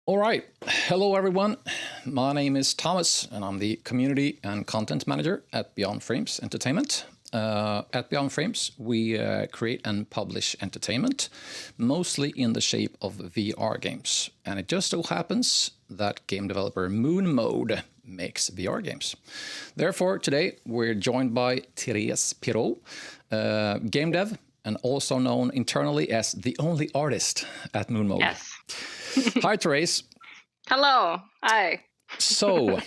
All right. Hello, everyone. My name is Thomas, and I'm the Community and Content Manager at Beyond Frames Entertainment. At Beyond Frames, we create and publish entertainment, mostly in the shape of VR games. And it just so happens that game developer Moon Mode makes VR games. Therefore, today we're joined by Therése Pirot, game dev, and also known internally as the only artist at Moon Mode. Yes. Hi, Therése. Hello. Hi. So,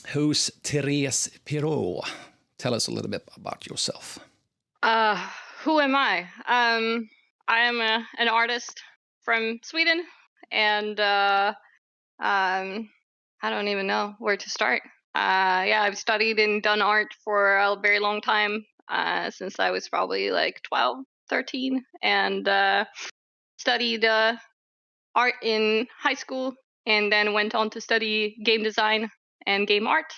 who's Therése Pirot? Tell us a little bit about yourself. Who am I? I am an artist from Sweden, and I don't even know where to start. I've studied and done art for a very long time, since I was probably like 12, 13, and studied art in high school, and then went on to study game design and game art,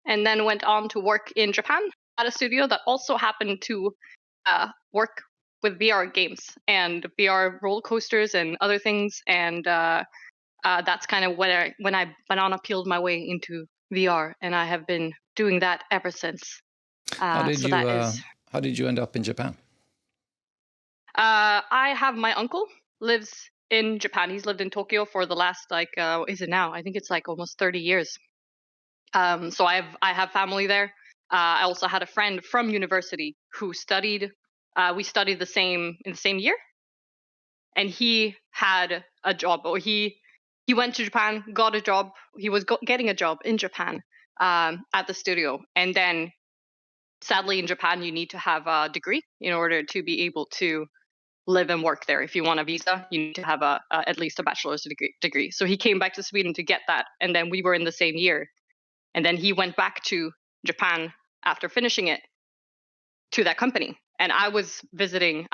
and then went on to work in Japan at a studio that also happened to work with VR games and VR roller coasters and other things. And that's kind of when I banana peeled my way into VR, and I have been doing that ever since. How did you end up in Japan? I have my uncle lives in Japan. He's lived in Tokyo for the last is it now? I think it's like almost 30 years. So I have family there. I also had a friend from university who studied. We studied in the same year, and he had a job, or he went to Japan, got a job. He was getting a job in Japan at the studio, and then sadly in Japan you need to have a degree in order to be able to live and work there. If you want a visa, you need to have at least a bachelor's degree. So he came back to Sweden to get that, and then we were in the same year. And then he went back to Japan after finishing it to that company. And I was living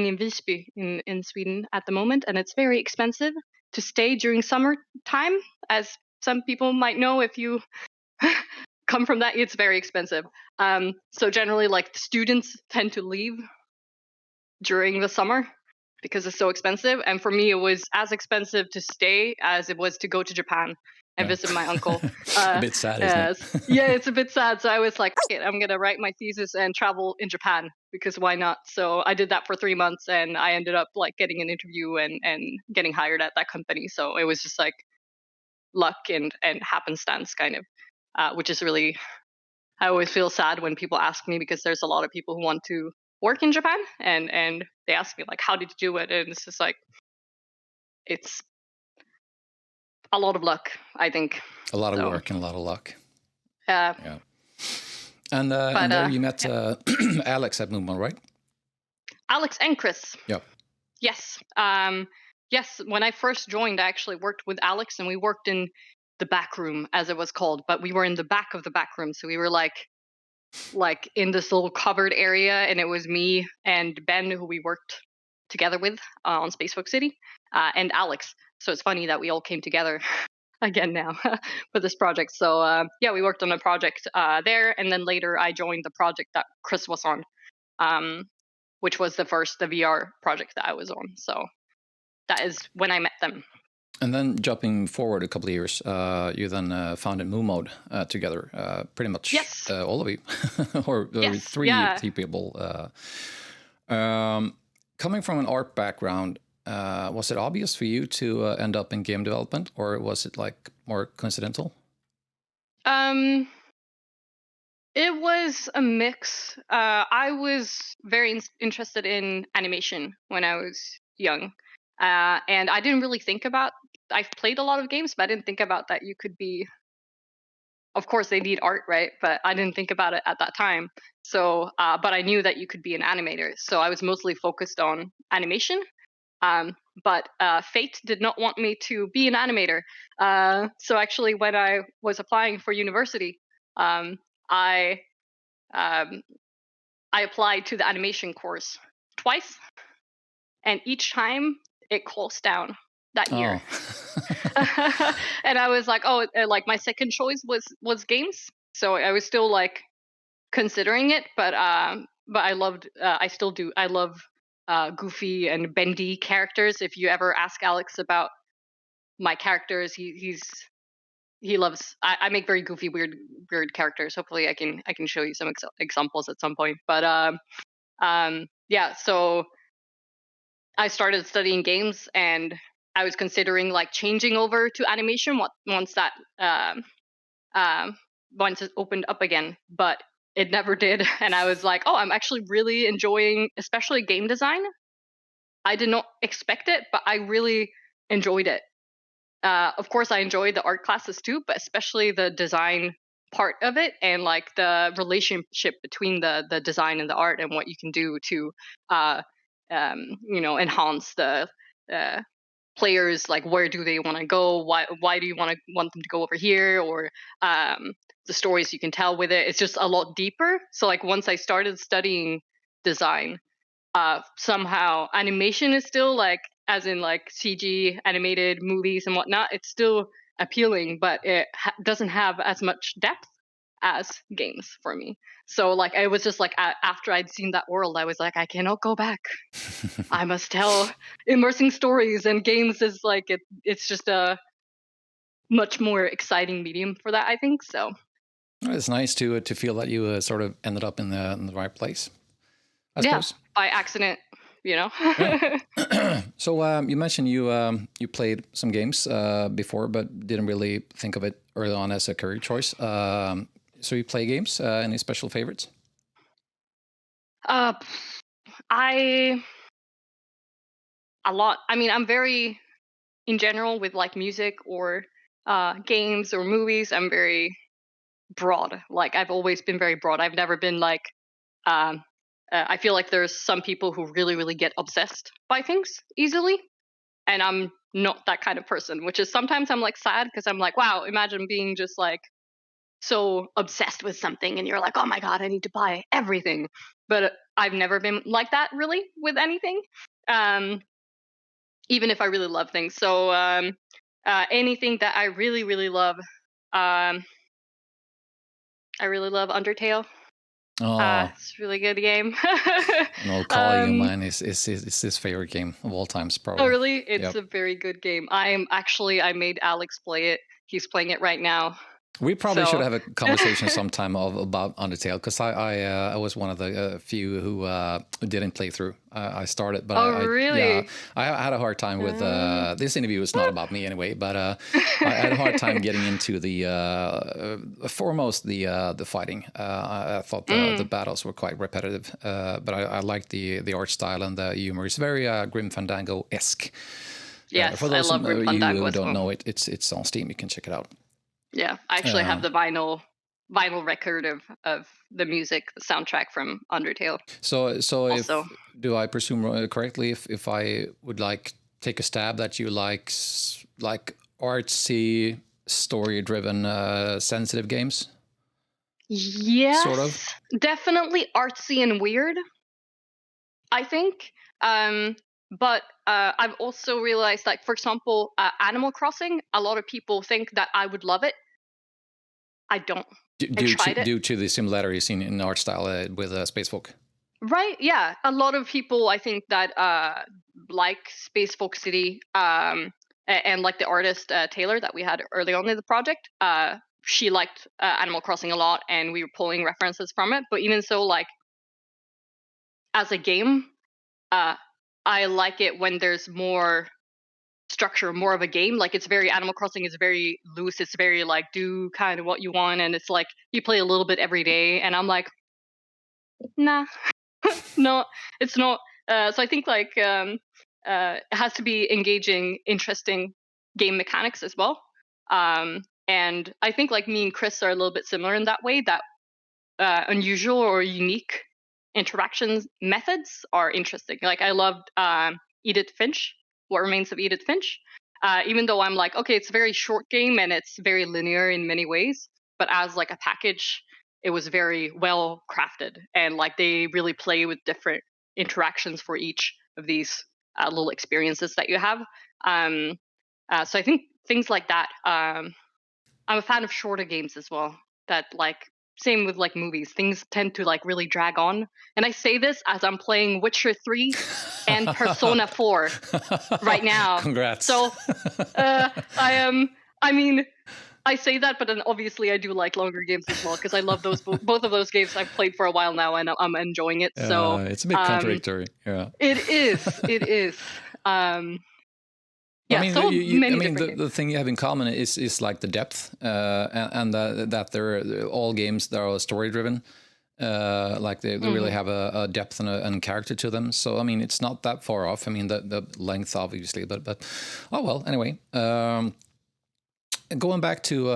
in Visby in Sweden at the moment, and it's very expensive to stay during summertime, as some people might know if you come from that. It's very expensive. So generally, like, the students tend to leave during the summer because it's so expensive. And for me, it was as expensive to stay as it was to go to Japan and visit my uncle. A bit sad, isn't it? Yeah, it's a bit sad. So I was like, I'm going to write my thesis and travel in Japan, because why not? So I did that for 3 months, and I ended up like getting an interview and getting hired at that company. So it was just like luck and happenstance kind of, which is really, I always feel sad when people ask me, because there's a lot of people who want to work in Japan, and they ask me like, how did you do it? And it's just like, it's a lot of luck, I think. A lot of work and a lot of luck. Yeah. And there you met Alex at Moon Mode, right? Alex and Chris. Yeah. Yes. Yes. When I first joined, I actually worked with Alex, and we worked in the back room, as it was called, but we were in the back of the back room. So we were like in this little covered area, and it was me and Ben, who we worked together with on Spacefolk City, and Alex. So it's funny that we all came together again now for this project. So we worked on a project there, and then later I joined the project that Chris was on, which was the VR project that I was on. So that is when I met them. And then jumping forward a couple of years, you then founded Moon Mode together, pretty much. Yes. All of you, or yes. three people. Coming from an art background, was it obvious for you to end up in game development, or was it like more coincidental? It was a mix. I was very interested in animation when I was young, and I didn't really think about. I've played a lot of games, but I didn't think about that you could be. Of course, they need art, right? But I didn't think about it at that time. So, but I knew that you could be an animator. So I was mostly focused on animation. But fate did not want me to be an animator. So actually, when I was applying for university, I applied to the animation course twice, and each time it closed down that year. And I was like, like my second choice was games. So I was still like considering it, but I loved, I still do. I love goofy and bendy characters. If you ever ask Alex about my characters. He loves. I make very goofy, weird characters. Hopefully, I can show you some examples at some point. But yeah. So I started studying games, and I was considering like changing over to animation once that um, once it opened up again, but it never did. And I was like, oh, I'm actually really enjoying, especially game design. I did not expect it, but I really enjoyed it. Of course, I enjoyed the art classes too, but especially the design part of it, and like the relationship between the design and the art, and what you can do to uh, enhance the uh, players, like where do they want to go, why do you want them to go over here, or um, the stories you can tell with it. It's just a lot deeper. So like once I started studying design, somehow animation is still like, as in like CG animated movies and whatnot, it's still appealing, but it doesn't have as much depth as games for me. So like I was just like, after I'd seen that world, I was like, I cannot go back. I must tell immersing stories, and games is like it's just a much more exciting medium for that, I think. So It's nice to feel that you sort of ended up in the right place, I yeah, suppose. by accident, you know. Yeah. So you mentioned you played some games before, but didn't really think of it early on as a career choice. So you play games? Any special favorites? uh I a lot. I mean, I'm very, in general, with like music or games or movies, I'm very broad. Like I've always been very broad. I've never been like um I feel like there's some people who really get obsessed by things easily, and I'm not that kind of person, which is sometimes I'm like sad, because I'm like, wow, imagine being just like so obsessed with something and you're like, oh my god, I need to buy everything. But I've never been like that really with anything. Um Even if I really love things. So anything that I really love, um I really love Undertale. Oh, It's a really good game. an old colleague of um mine is his favorite game of all times, oh probably. really? It's Yep. a very good game. I made Alex play it. He's playing it right now. We probably should So have a conversation sometime about Undertale, because I was one of the few who didn't play through. I started, but oh yeah, really? I had a hard time with this interview is not about me anyway, but I had a hard time getting into the foremost the fighting. I thought the Mm, battles were quite repetitive, but I liked the art style and the humor. It's very Grim Fandango esque. For yes, I those love Grim of you Fandango who as don't well. know it, it's on Steam. You can check it out. Yeah, I actually have the vinyl record of the music, the soundtrack from Undertale. So Also, if do I presume correctly if I would like take a stab that you like like artsy story driven sensitive games, sort of? yes, definitely artsy and weird, I think. But I've also realized, like, for example, Animal Crossing, a lot of people think that I would love it. I don't. I tried it. Due to the similarities in art style with Spacefolk. Right? Yeah. A lot of people, I think, that like Spacefolk City, and like the artist Taylor that we had early on in the project. She liked Animal Crossing a lot, and we were pulling references from it. But even so, like as a game, uh, I like it when there's more structure, more of a game. Like it's very Animal Crossing is very loose. It's very like do kind of what you want, and it's like you play a little bit every day. And I'm like, nah, no, it's not. So I think like it has to be engaging, interesting game mechanics as well. And I think like me and Chris are a little bit similar in that way. That unusual or unique interactions methods are interesting. Like I loved Edith Finch, What Remains of Edith Finch. Even though I'm like, okay, it's a very short game and it's very linear in many ways, but as like a package, it was very well crafted, and like they really play with different interactions for each of these little experiences that you have. Um, so I think things like that. I'm a fan of shorter games as well that like same with like movies. Things tend to like really drag on. And I say this as I'm playing Witcher 3 and Persona 4 right now. Congrats. So I am. I mean, I say that, but then obviously I do like longer games as well because I love those both of those games I've played for a while now and I'm enjoying it. So It's a bit um, contradictory. Yeah. it is. It is. Um, I yeah. mean, So many I mean, different games. the thing you have in common is like the depth, and that they're all games that are story driven. Like they really Hmm. have a depth and character to them. So I mean, it's not that far off. I mean, the length obviously, but oh well. Anyway, going back to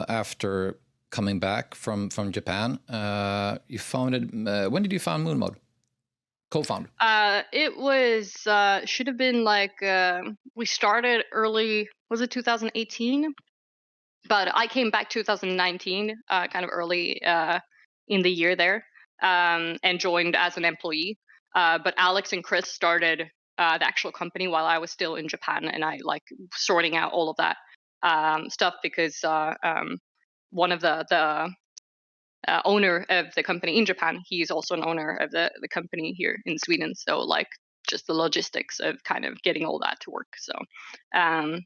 after coming back from Japan, you founded. When did you found Moon Mode? Co-found. It was should have been like we started early. Was it 2018? But I came back 2019, kind of early in the year there, and joined as an employee. But Alex and Chris started the actual company while I was still in Japan, and I like sorting out all of that stuff because one of the owner of the company in Japan, he's also an owner of the company here in Sweden. So like just the logistics of kind of getting all that to work. So um,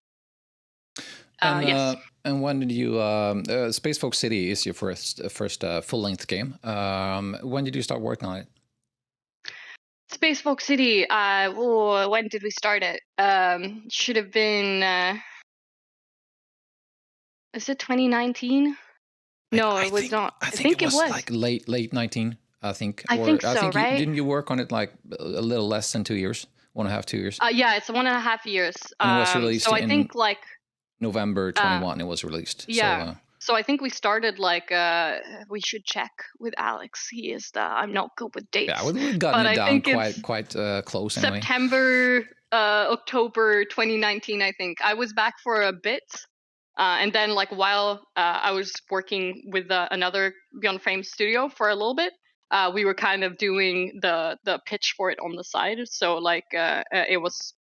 And yes. when did you? Spacefolk City is your first full length game. When did you start working on it? Spacefolk City. When did we start it? Should have been. Is it 2019? No, I it was think not. I I think it think it was was. like late 19. I think, I or think I so, think you right? didn't you work on it like a little less than 2 years, 1.5 2 years, Yeah, it's 1.5 years. and it was released So I in think like November uh, 21. It was released. So yeah. So I think we started like we should check with Alex. He is the I'm not good with yeah, dates, we've gotten but it I down think it's quite close anyway. September, October 2019. I think I was back for a bit, and then like while I was working with another Beyond Frame studio for a little bit, we were kind of doing the pitch for it on the side. So like it was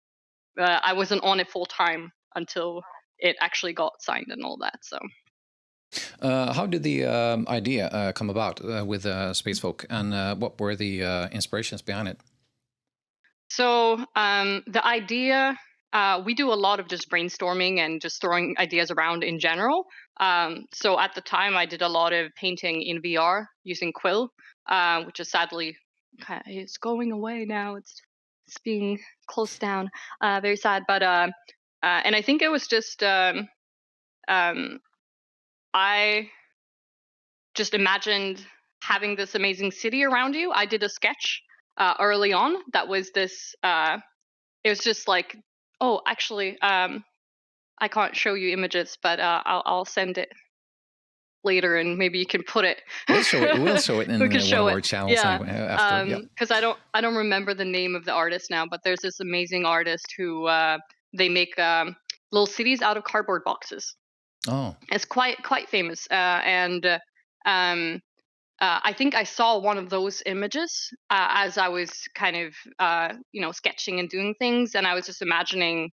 I wasn't on it full time until it actually got signed and all that. So. How did the idea come about with Spacefolk, and what were the inspirations behind it? So the idea, we do a lot of just brainstorming and just throwing ideas around in general. So at the time, I did a lot of painting in VR using Quill, which is sadly it's going away now. It's being closed down. Very sad, but and I think it was just um, I just imagined having this amazing city around you. I did a sketch early on that was this. It was just like, oh, actually, I can't show you images, but I'll send it later, and maybe you can put it. We'll show it. We'll show it We in can one show of it, our channels yeah. anyway after. Yeah. Because I don't remember the name of the artist now, but there's this amazing artist who they make little cities out of cardboard boxes. Oh. It's quite famous, and um, I think I saw one of those images as I was kind of, sketching and doing things, and I was just imagining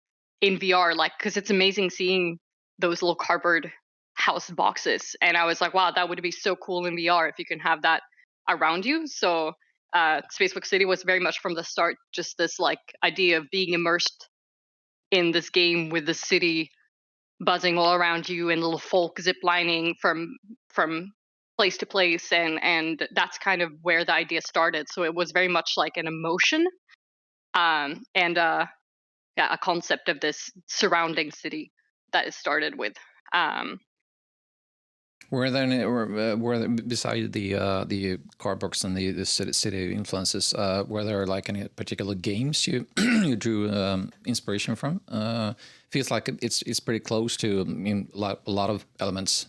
in VR, like, because it's amazing seeing those little cardboard house boxes, and I was like, wow, that would be so cool in VR if you can have that around you. So, Spacebook City was very much from the start just this like idea of being immersed in this game with the city buzzing all around you and little folk ziplining from place to place, and that's kind of where the idea started. So it was very much like an emotion, and yeah, a concept of this surrounding city that it started with. um Were there any, were there, beside the card books and the city influences, were there like any particular games you you drew inspiration from? Feels like it's pretty close to, I mean, a lot of elements,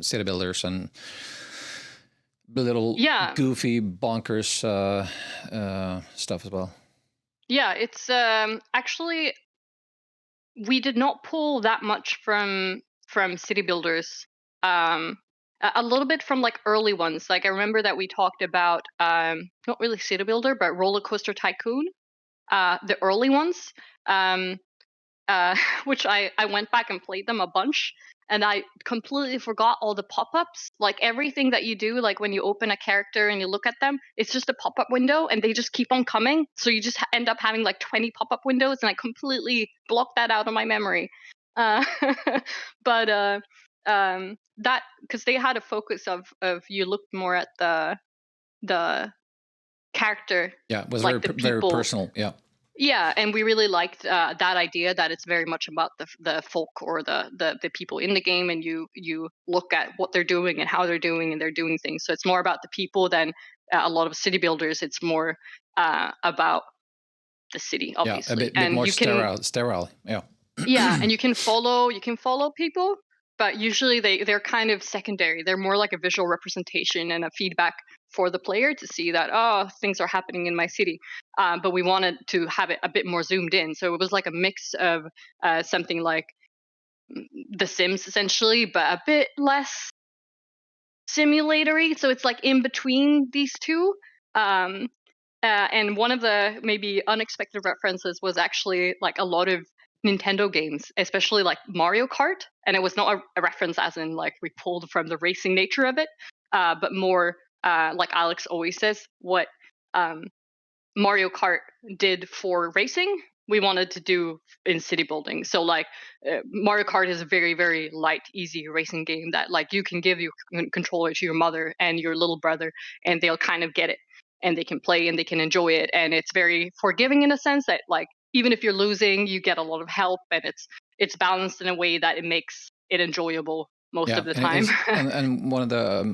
city builders and the little yeah, goofy bonkers stuff as well. yeah, it's actually we did not pull that much from city builders. A little bit from like early ones. Like I remember that we talked about not really city builder, but roller coaster tycoon. The early ones, um, which I went back and played them a bunch. and I completely forgot all the pop-ups. Like everything that you do, like when you open a character and you look at them, it's just a pop-up window, and they just keep on coming. So you just end up having like 20 pop-up windows, and I completely blocked that out of my memory. Uh, but that because they had a focus of you looked more at the character, Yeah, it was like very the very people. personal. Yeah. Yeah, and we really liked that idea that it's very much about the folk or the people in the game, and you look at what they're doing and how they're doing, and they're doing things. So it's more about the people than a lot of city builders. It's more about the city, Yeah, a obviously, bit and more you can. sterile. Yeah. Yeah, and you can follow people, but usually they're kind of secondary. They're more like a visual representation and a feedback for the player to see that, oh, things are happening in my city. But we wanted to have it a bit more zoomed in, so it was like a mix of something like The Sims essentially, but a bit less simulatory. So it's like in between these two. Um, and one of the maybe unexpected references was actually like a lot of Nintendo games, especially like Mario Kart. And it was not a reference as in like we pulled from the racing nature of it, but more like Alex always says, what um, Mario Kart did for racing, we wanted to do in city building. So like Mario Kart is a very very light, easy racing game that like you can give your controller to your mother and your little brother, and they'll kind of get it, and they can play and they can enjoy it, and it's very forgiving in a sense that like even if you're losing, you get a lot of help, and it's balanced in a way that it makes it enjoyable most Yeah, of the and it time. is, and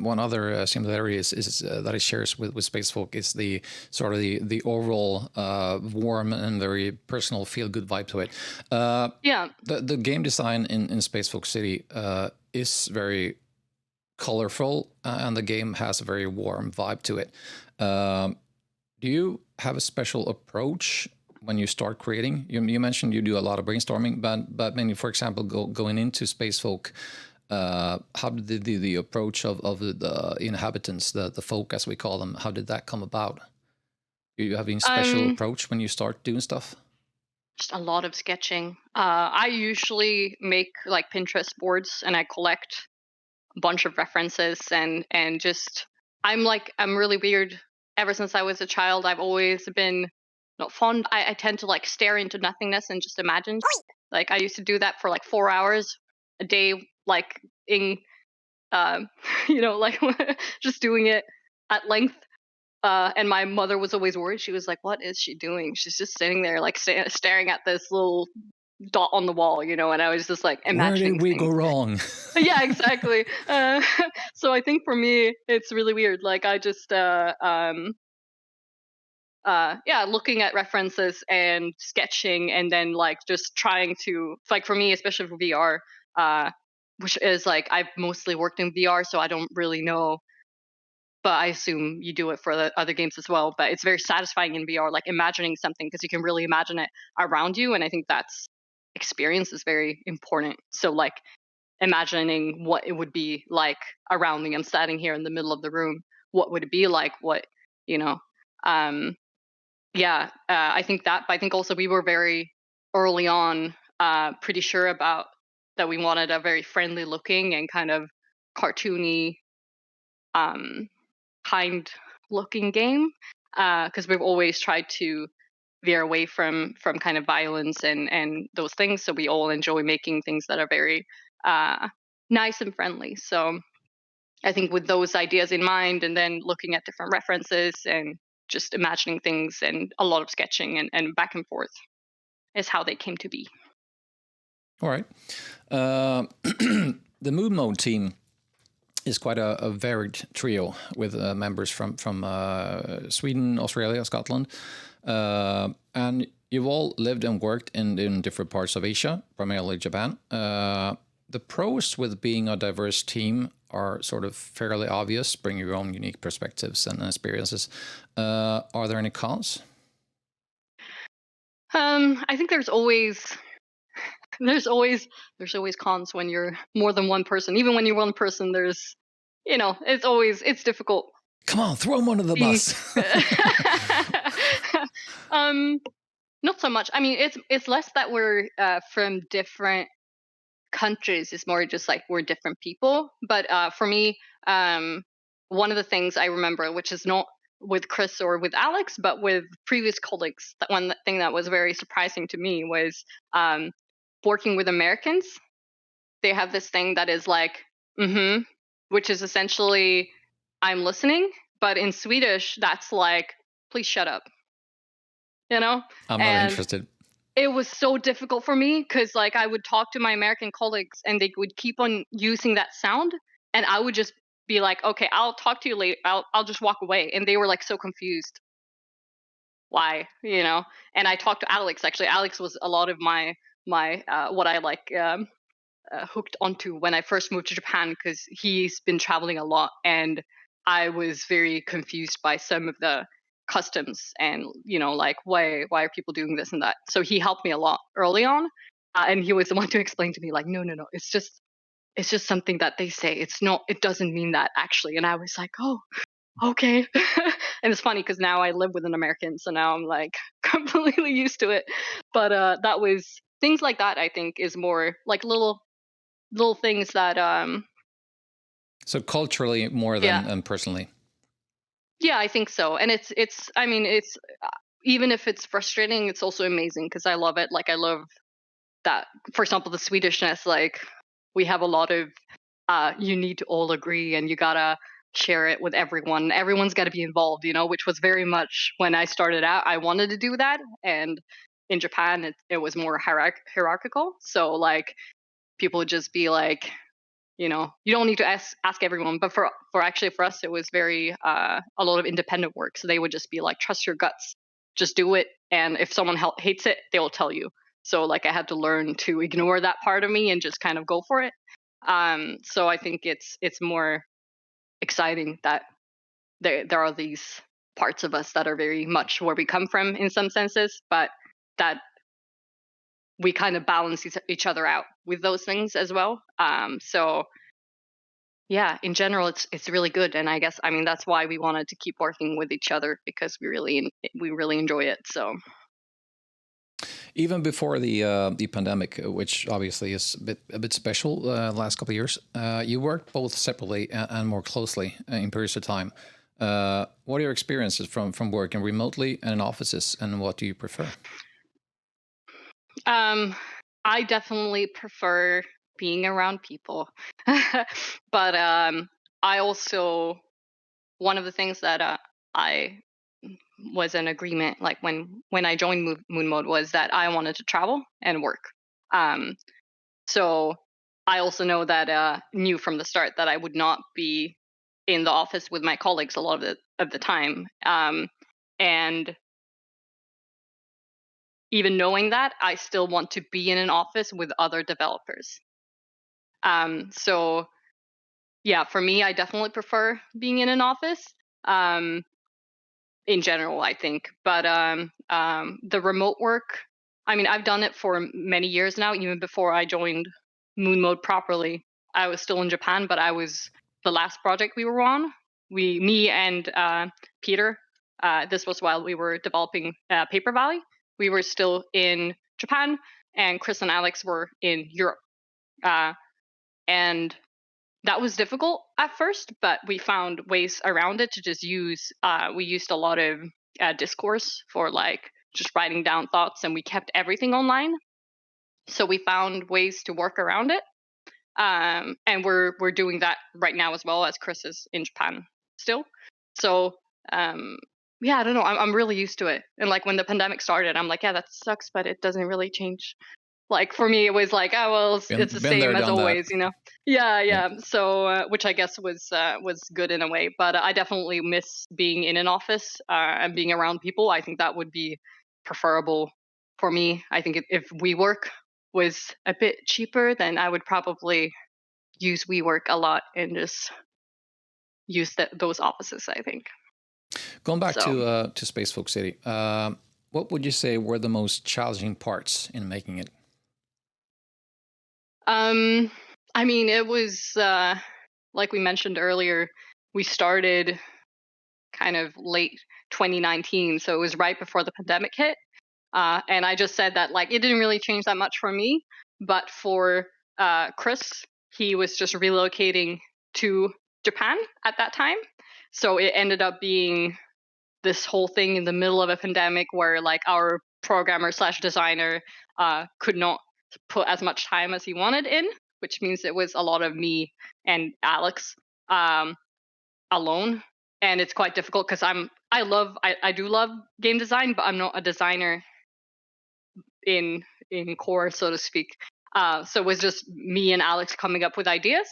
one other similarity is that it shares with Spacefolk is the sort of the overall warm and very personal feel good vibe to it. Yeah. The game design in Spacefolk City is very colorful, and the game has a very warm vibe to it. Do you have a special approach when you start creating? You mentioned you do a lot of brainstorming, but maybe, for example, going into Spacefolk, how did the approach of the inhabitants, the folk as we call them, how did that come about? Do you have any special um approach when you start doing stuff? Just a lot of sketching. I usually make like Pinterest boards, and I collect a bunch of references, and just I'm really weird. Ever since I was a child, I've always been not fond. I tend to like stare into nothingness and just imagine. Like I used to do that for like 4 hours a day, like in um, like just doing it at length. And my mother was always worried. She was like, "What is she doing? She's just sitting there, like staring at this little dot on the wall, And I was just like Where imagining did we go things. wrong? Yeah, exactly. So I think for me, it's really weird. Like I just, yeah, looking at references and sketching, and then like just trying to, like for me, especially for VR, uh, which is like I've mostly worked in VR, so I don't really know, but I assume you do it for the other games as well. But it's very satisfying in VR, like imagining something because you can really imagine it around you, and I think that's experience is very important. So like imagining what it would be like around me. I'm standing here in the middle of the room. What would it be like? What you know? Um, yeah, I think that. But I think also we were very early on, pretty sure about that we wanted a very friendly looking and kind of cartoony, um, kind looking game, because we've always tried to veer away from kind of violence and those things. So we all enjoy making things that are very uh, nice and friendly. So I think with those ideas in mind, and then looking at different references and just imagining things and a lot of sketching and back and forth is how they came to be. All right. Uh, the Mood Mode team is quite a varied trio with members from Sweden, Australia, Scotland, and you've all lived and worked in different parts of Asia, primarily Japan. The pros with being a diverse team are sort of fairly obvious. Bring your own unique perspectives and experiences. Are there any cons? I think there's always cons when you're more than one person. Even when you're one person, there's it's difficult Come on, throw them under the being. bus. um Not so much. I mean, it's less that we're from different countries. It's more just like we're different people. But for me, one of the things I remember, which is not with Chris or with Alex, but with previous colleagues, that one thing that was very surprising to me was um, working with Americans. They have this thing that is like, mm-hmm, which is essentially, I'm listening. But in Swedish, that's like, please shut up, you know? I'm not And interested. it was so difficult for me because like I would talk to my American colleagues and they would keep on using that sound, and I would just be like, okay, I'll talk to you later. I'll just walk away. And they were like so confused. Why, you know? And I talked to Alex. Actually, Alex was a lot of my what I like hooked onto when I first moved to Japan, because he's been traveling a lot, and I was very confused by some of the customs and like why are people doing this and that. So he helped me a lot early on, and he was the one to explain to me like, no, it's just something that they say. It doesn't mean that actually. And I was like, oh, okay. And it's funny because now I live with an American, so now I'm like completely used to it. But that was things like that. I think is more like little things that So culturally more yeah, than personally. yeah, I think so. And it's I mean it's even if it's frustrating, it's also amazing because I love it. Like I love that, for example, the Swedishness. Like we have a lot of you need to all agree and you gotta share it with everyone. Everyone's got to be involved, which was very much when I started out. I wanted to do that, and in Japan it was more hierarchical. So like people would just be like, you don't need to ask everyone. But for us, it was very a lot of independent work. So they would just be like, trust your guts, just do it, and if someone hates it, they will tell you. So like I had to learn to ignore that part of me and just kind of go for it. So I think it's more exciting that there are these parts of us that are very much where we come from in some senses, but that we kind of balance each other out with those things as well. So yeah, in general, it's really good, and I mean that's why we wanted to keep working with each other, because we really enjoy it. So Even before the pandemic, which obviously is a bit special the last couple of years, you worked both separately and more closely in periods of time. What are your experiences from working remotely and in offices, and what do you prefer? um, I definitely prefer being around people, but I also one of the things that I was an agreement, like when I joined Moon Mode, was that I wanted to travel and work. Um, so I also know that knew from the start that I would not be in the office with my colleagues a lot of the time. And even knowing that, I still want to be in an office with other developers. So yeah, for me, I definitely prefer being in an office. Um, in general, I think. But the remote work, I mean, I've done it for many years now. Even before I joined Moon Mode properly, I was still in Japan, but I was the last project we were on. Me and Peter. This was while we were developing Paper Valley. We were still in Japan, and Chris and Alex were in Europe. Uh, and that was difficult at first, but we found ways around it to just use. We used a lot of discourse for like just writing down thoughts, and we kept everything online. So we found ways to work around it, and we're doing that right now as well, as Chris is in Japan still. So um, yeah, I don't know. I'm really used to it, and like when the pandemic started, I'm like, yeah, that sucks, but it doesn't really change. Like for me, it was like, oh well, it's the Been there, same as done that. always. Yeah, Yeah. yeah. So which I guess was good in a way, but I definitely miss being in an office and being around people. I think that would be preferable for me. I think if WeWork was a bit cheaper, then I would probably use WeWork a lot and just use those offices, I think. Going back So to Spacefolk City, what would you say were the most challenging parts in making it? um, I mean, it was like we mentioned earlier, we started kind of late 2019, so it was right before the pandemic hit. And I just said that like it didn't really change that much for me, but for Chris, he was just relocating to Japan at that time. So it ended up being this whole thing in the middle of a pandemic where like our programmer slash designer could not put as much time as he wanted in, which means it was a lot of me and Alex um, alone. And it's quite difficult because I do love game design, but I'm not a designer in core, so to speak. So it was just me and Alex coming up with ideas.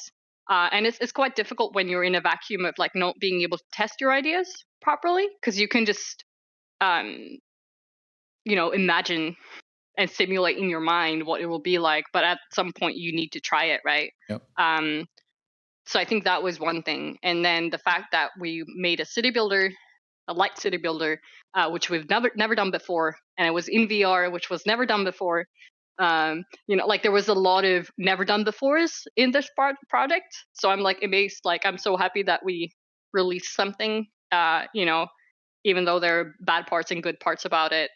And it's quite difficult when you're in a vacuum of like not being able to test your ideas properly because you can just imagine and simulate in your mind what it will be like, but at some point you need to try it, right? Yep. So I think that was one thing, and then the fact that we made a light city builder, which we've never done before, and it was in VR, which was never done before. Like there was a lot of never done befores in this project. So I'm like amazed. Like I'm so happy that we released something. Even though there are bad parts and good parts about it,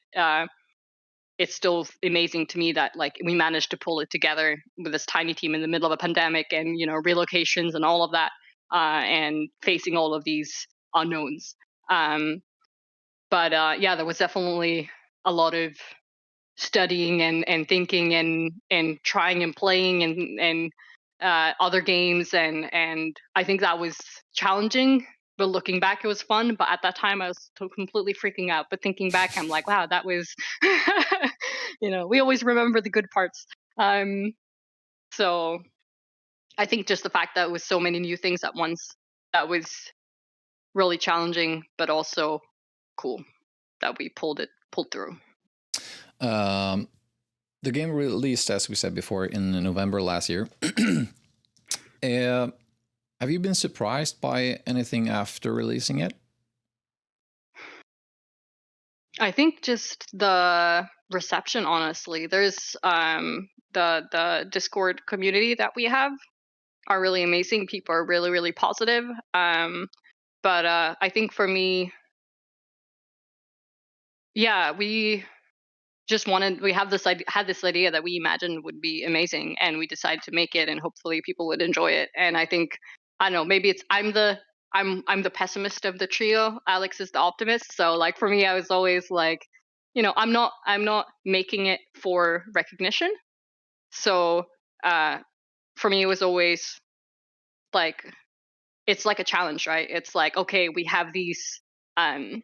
it's still amazing to me that like we managed to pull it together with this tiny team in the middle of a pandemic and relocations and all of that, and facing all of these unknowns. Um, but yeah, there was definitely a lot of studying and thinking and trying and playing and other games and I think that was challenging. But looking back, it was fun. But at that time, I was completely freaking out. But thinking back, I'm like, wow, that was, we always remember the good parts. So I think just the fact that it was so many new things at once, that was really challenging, but also cool that we pulled through. Um, the game released, as we said before, in November last year. Have you been surprised by anything after releasing it? I think just the reception, honestly. There's the Discord community that we have are really amazing. People are really, really positive. But I think for me, yeah, we had this idea that we imagined would be amazing, and we decided to make it, and hopefully people would enjoy it. And I think, I don't know, maybe it's I'm the pessimist of the trio. Alex is the optimist. So like for me, I was always like, I'm not making it for recognition. So for me, it was always like it's like a challenge, right? It's like, okay, we have um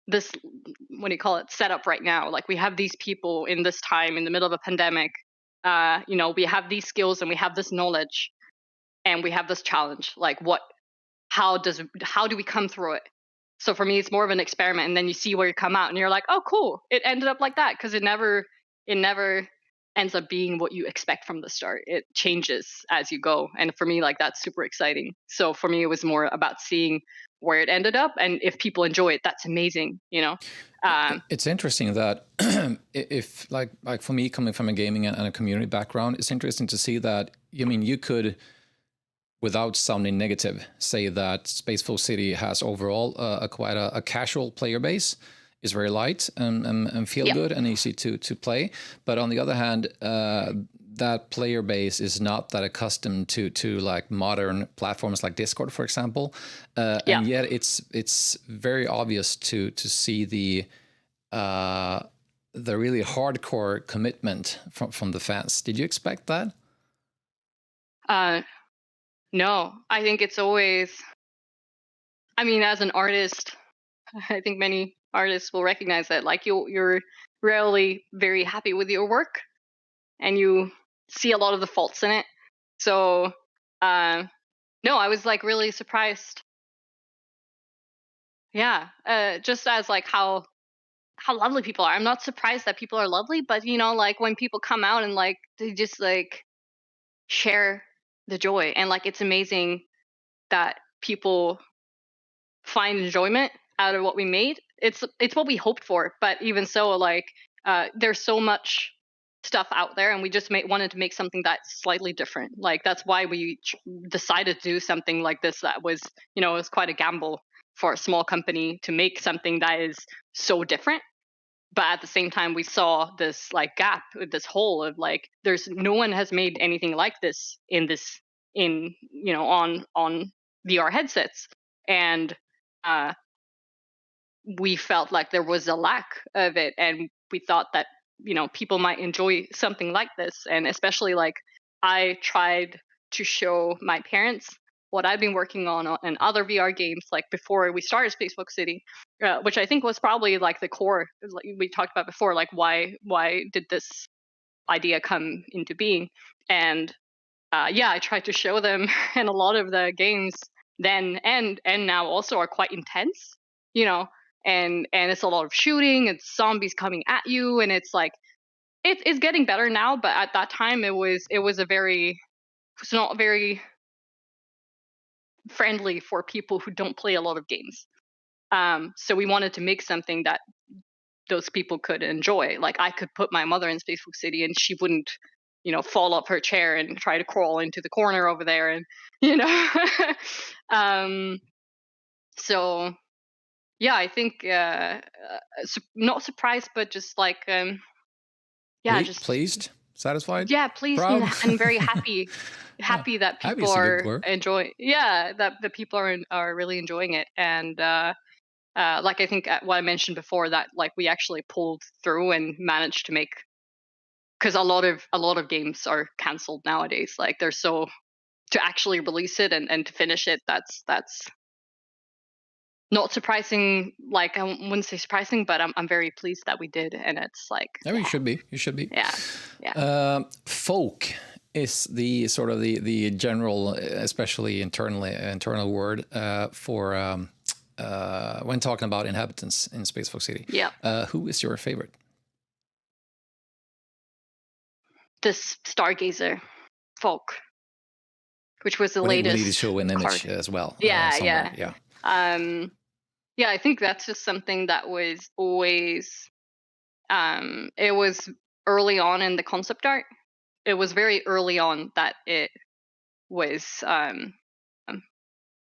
this, what do you call it, set up right now. Like we have these people in this time in the middle of a pandemic. We have these skills and we have this knowledge and we have this challenge. Like how do we come through it? So for me, it's more of an experiment, and then you see where you come out, and you're like, oh, cool, it ended up like that, because it never ends up being what you expect from the start. It changes as you go, and for me, like that's super exciting. So for me, it was more about seeing where it ended up, and if people enjoy it, that's amazing. It's interesting that if like for me, coming from a gaming and a community background, it's interesting to see that. You could, without sounding negative, say that Spacefolk City has overall quite a casual player base. Is very light and feel Yeah. good and easy to play. But on the other hand, that player base is not that accustomed to like modern platforms like Discord, for example. And yet it's very obvious to see the really hardcore commitment from the fans. Did you expect that? No, I think it's always. I mean, as an artist, I think many artists will recognize that. Like you're rarely very happy with your work, and you see a lot of the faults in it. So, no, I was like really surprised. Yeah, just as like how lovely people are. I'm not surprised that people are lovely, but like when people come out and like they just like share the joy, and like it's amazing that people find enjoyment out of what we made. It's what we hoped for, but even so, like there's so much stuff out there, and we just wanted to make something that's slightly different. Like that's why we decided to do something like this. That was, it was quite a gamble for a small company to make something that is so different. but at the same time we saw this like gap, this hole of like there's no one has made anything like this in on VR headsets, and uh we felt like there was a lack of it, and we thought that people might enjoy something like this. And especially like I tried to show my parents what I've been working on in other VR games like before we started Spacefolk City, which I think was probably like the core, like we talked about before, like why did this idea come into being. And yeah, I tried to show them, and a lot of the games then and now also are quite intense, you know, and it's a lot of shooting, it's zombies coming at you, and it's like it's getting better now, but at that time it was a very it's not very friendly for people who don't play a lot of games. So we wanted to make something that those people could enjoy. Like I could put my mother in Spacefolk City, and she wouldn't, fall off her chair and try to crawl into the corner over there, and you know. um, so yeah, I think not surprised, but just like yeah, just Pleased, satisfied, yeah, pleased proud. and very Yeah, happy that happy people is a good are word. enjoying. Yeah, that the people are really enjoying it, and like I think what I mentioned before, that like we actually pulled through and managed to make, because a lot of games are canceled nowadays. Like they're so, to actually release it and to finish it, that's not surprising. Like I wouldn't say surprising, but I'm very pleased that we did, and it's like No, you should be. You should be. yeah, yeah, Folk is the sort of the general, especially internal word for when talking about inhabitants in Spacefolk City. yeah. Who is your favorite? This Stargazer folk, which was the We need to latest show an image card. as well Yeah, somewhere. yeah. Yeah. Um, yeah, I think that's just something that was always. It was early on in the concept art. It was very early on that it was um,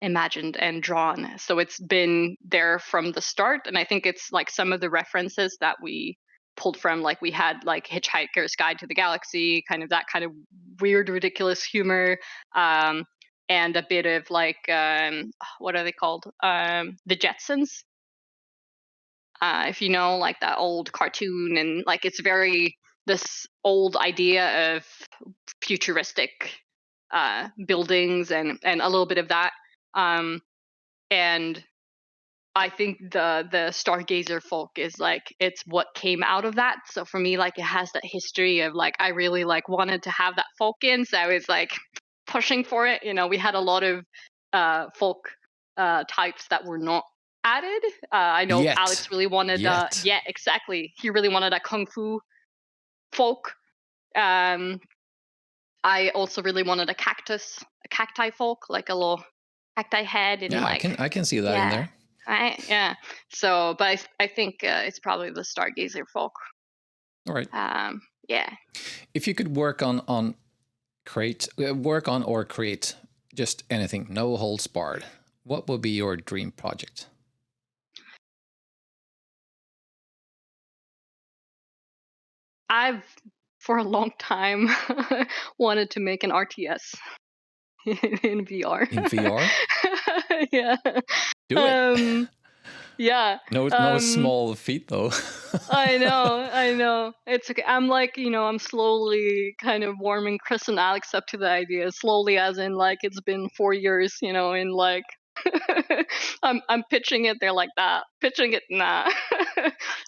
imagined and drawn. So it's been there from the start. And I think it's like some of the references that we pulled from, like we had like Hitchhiker's Guide to the Galaxy, kind of that kind of weird, ridiculous humor. Um, and a bit of like, what are they called? The Jetsons. If you know, like that old cartoon, and like it's very this old idea of futuristic buildings and a little bit of that. Um, and I think the Stargazer folk is like it's what came out of that. So for me, like it has that history of like I really like wanted to have that folk in, so I was like pushing for it. We had a lot of folk types that were not added. I know Yet. Alex really wanted Yet. yeah, exactly. He really wanted a kung fu folk. Um, I also really wanted a cacti folk, like a little cacti head, and Yeah, like I can see that in yeah, there. yeah. So, but I think it's probably the Stargazer folk. All right. Yeah. If you could work on or create just anything, no holds barred, what would be your dream project? I've for a long time wanted to make an RTS in VR. In VR? Yeah. Do it. Um yeah. No small feat though. I know. It's okay. I'm like, I'm slowly kind of warming Chris and Alex up to the idea. Slowly as in like it's been 4 years, and like I'm pitching it, they're like that. Pitching it, nah.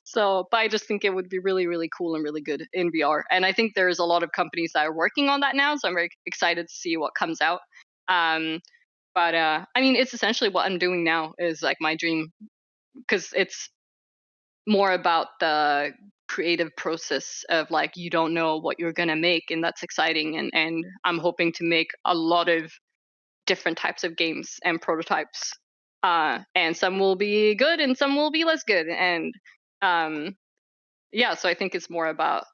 So but I just think it would be really, really cool and really good in VR. And I think there's a lot of companies that are working on that now. So I'm very excited to see what comes out. Um but I mean it's essentially what I'm doing now is like my dream, because it's more about the creative process of like you don't know what you're going to make, and that's exciting. And I'm hoping to make a lot of different types of games and prototypes, and some will be good and some will be less good. And um yeah, so I think it's more about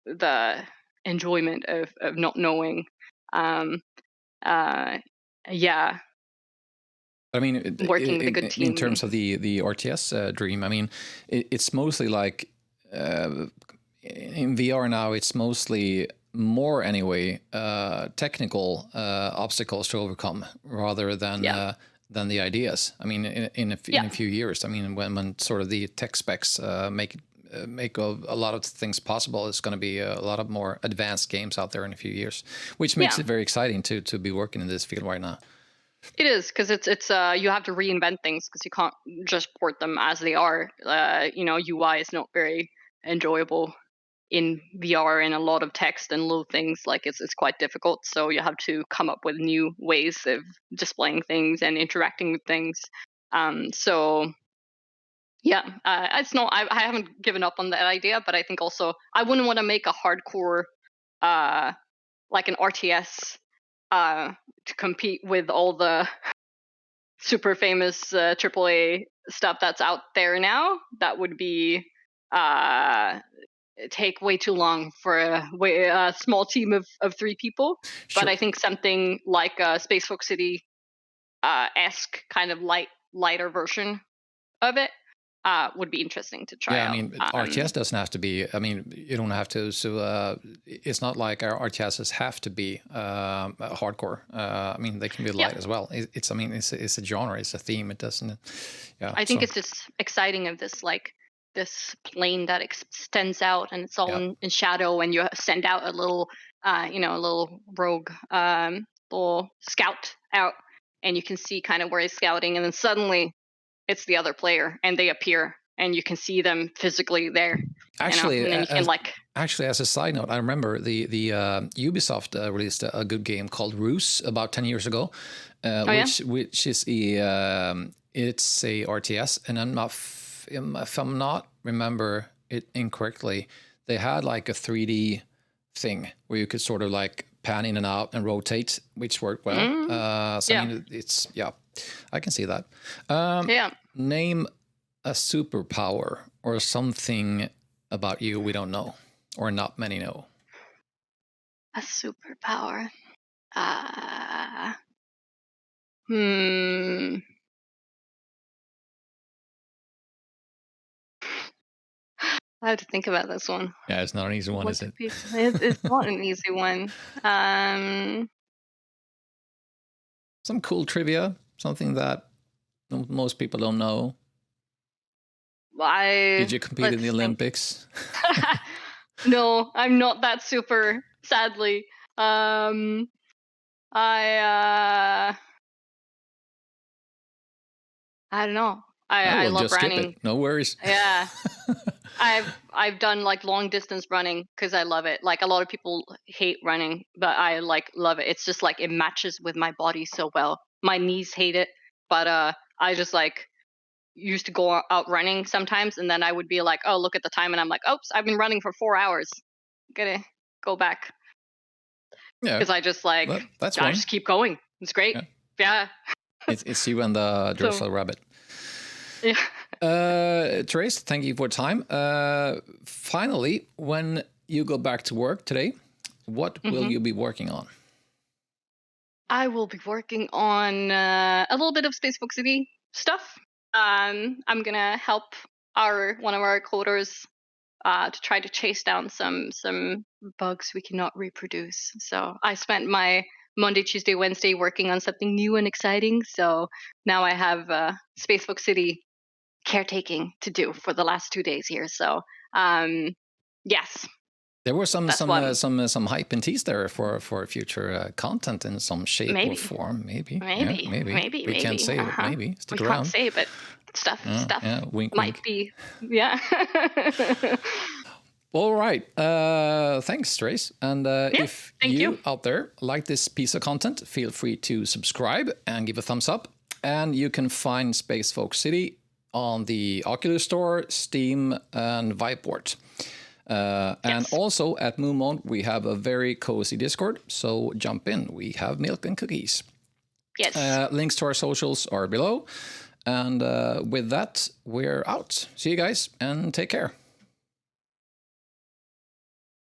the enjoyment of not knowing. um yeah, I mean, working with a good in team. terms of the RTS dream, I mean, it's mostly like in VR now, it's mostly more anyway technical obstacles to overcome rather than the ideas. I mean, in a few years, I mean, when sort of the tech specs make a lot of things possible, it's going to be a lot of more advanced games out there in a few years, which makes it very exciting to be working in this field right now. It is, because it's you have to reinvent things because you can't just port them as they are. UI is not very enjoyable in VR, and a lot of text and little things, like it's quite difficult. So you have to come up with new ways of displaying things and interacting with things. So yeah, it's not. I haven't given up on that idea, but I think also I wouldn't want to make a hardcore, like an RTS, to compete with all the super famous AAA stuff that's out there now. That would be take way too long for a small team of 3 people. Sure. But I think something like a Spacefolk City esque kind of lighter version of it would be interesting to try out. I mean, RTS doesn't have to be. I mean, you don't have to. So it's not like our RTSs have to be hardcore. I mean, they can be light as well. It's. I mean, it's a genre. It's a theme. It doesn't. Yeah. I think it's just exciting of this this plane that extends out, and it's all in shadow, and you send out a little, a little rogue, little scout out, and you can see kind of where he's scouting, and then suddenly it's the other player, and they appear, and you can see them physically there. Actually, and then you can actually, as a side note, I remember the Ubisoft released a good game called Ruse about 10 years ago, which is it's a RTS, and if I'm not remember it incorrectly, they had like a 3D thing where you could sort of like pan in and out and rotate, which worked well. I mean, it's I can see that. Name a superpower or something about you we don't know or not many know. A superpower. I have to think about this one. Yeah, it's not an easy one, is it? It's not an easy one. Some cool trivia, something that most people don't know. Did you compete in the Olympics? No, I'm not that super, sadly. I don't know. I love running. Skip it. No worries. Yeah. I've done like long distance running because I love it. Like a lot of people hate running, but I like love it. It's just like it matches with my body so well. My knees hate it, but I just like used to go out running sometimes, and then I would be like, oh, look at the time, and I'm like, oops, I've been running for 4 hours. Gotta go back. Yeah. Because I just like I just keep going. It's great. Yeah. It's you and the Jerusalem rabbit. Yeah. Therése, thank you for your time. Finally, when you go back to work today, what will you be working on? I will be working on a little bit of Spacefolk City stuff. I'm gonna help one of our coders to try to chase down some bugs we cannot reproduce. So I spent my Monday, Tuesday, Wednesday working on something new and exciting. So now I have Spacefolk City caretaking to do for the last 2 days here. So yes. There were some hype and tease there for future content in some shape or form. Maybe. We can't say it. Maybe. Stick around. Can't say, but stuff wink, might be. Yeah. All right. Thanks, Therése. And if you out there like this piece of content, feel free to subscribe and give a thumbs up. And you can find Spacefolk City on the Oculus Store, Steam, and Viveport. And also at Moonmont, we have a very cozy Discord, so jump in. We have milk and cookies. Yes. Links to our socials are below. And with that, we're out. See you guys, and take care.